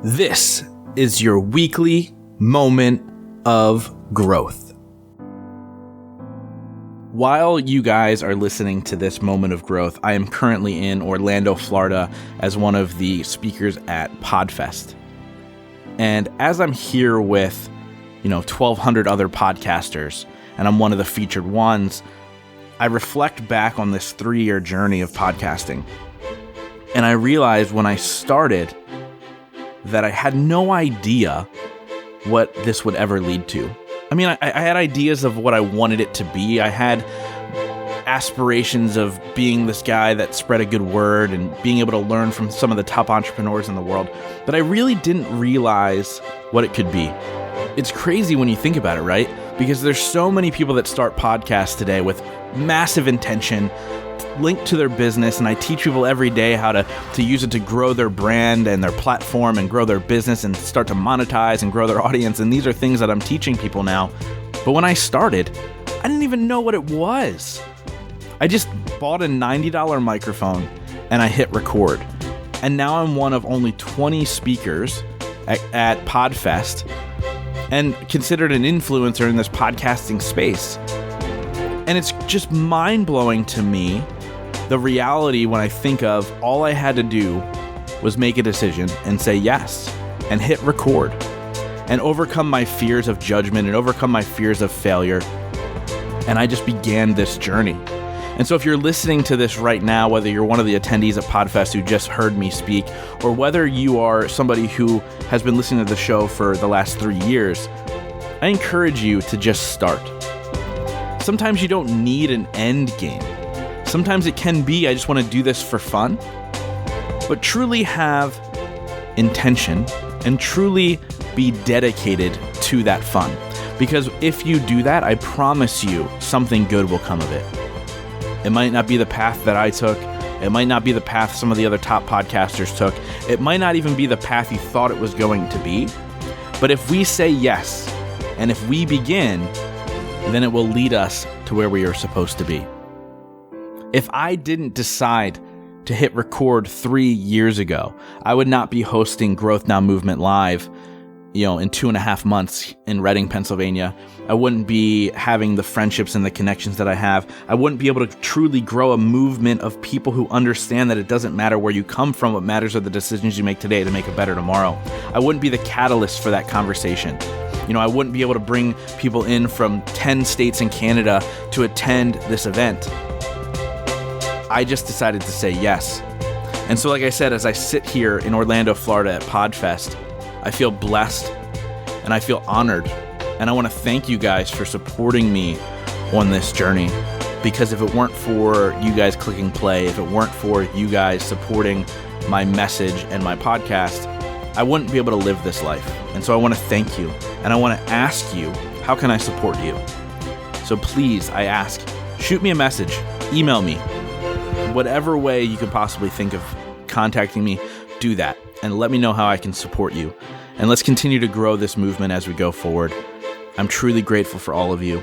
This is your weekly moment of growth. While you guys are listening to this moment of growth, I am currently in Orlando, Florida as one of the speakers at Podfest. And as I'm here with, 1,200 other podcasters, and I'm one of the featured ones, I reflect back on this 3-year journey of podcasting. And I realized when I started that I had no idea what this would ever lead to. I mean, I had ideas of what I wanted it to be. I had aspirations of being this guy that spread a good word and being able to learn from some of the top entrepreneurs in the world. But I really didn't realize what it could be. It's crazy when you think about it, right? Because there's so many people that start podcasts today with massive intention linked to their business, and I teach people every day how to use it to grow their brand and their platform and grow their business and start to monetize and grow their audience. And these are things that I'm teaching people now. But when I started, I didn't even know what it was. I just bought a $90 microphone and I hit record. And now I'm one of only 20 speakers at Podfest and considered an influencer in this podcasting space. And it's just mind-blowing to me, the reality when I think of all I had to do was make a decision and say yes and hit record and overcome my fears of judgment and overcome my fears of failure. And I just began this journey. And so if you're listening to this right now, whether you're one of the attendees at Podfest who just heard me speak, or whether you are somebody who has been listening to the show for the last 3 years, I encourage you to just start. Sometimes you don't need an end game. Sometimes it can be, I just want to do this for fun. But truly have intention and truly be dedicated to that fun. Because if you do that, I promise you something good will come of it. It might not be the path that I took. It might not be the path some of the other top podcasters took. It might not even be the path you thought it was going to be. But if we say yes, and if we begin, then it will lead us to where we are supposed to be. If I didn't decide to hit record 3 years ago, I would not be hosting Growth Now Movement Live, in 2.5 months in Reading, Pennsylvania. I wouldn't be having the friendships and the connections that I have. I wouldn't be able to truly grow a movement of people who understand that it doesn't matter where you come from. What matters are the decisions you make today to make a better tomorrow. I wouldn't be the catalyst for that conversation. I wouldn't be able to bring people in from 10 states in Canada to attend this event. I just decided to say yes. And so, like I said, as I sit here in Orlando, Florida at Podfest, I feel blessed and I feel honored. And I want to thank you guys for supporting me on this journey. Because if it weren't for you guys clicking play, if it weren't for you guys supporting my message and my podcast, I wouldn't be able to live this life. And so I want to thank you. And I want to ask you, how can I support you? So please, I ask, shoot me a message, email me, whatever way you could possibly think of contacting me, do that. And let me know how I can support you. And let's continue to grow this movement as we go forward. I'm truly grateful for all of you.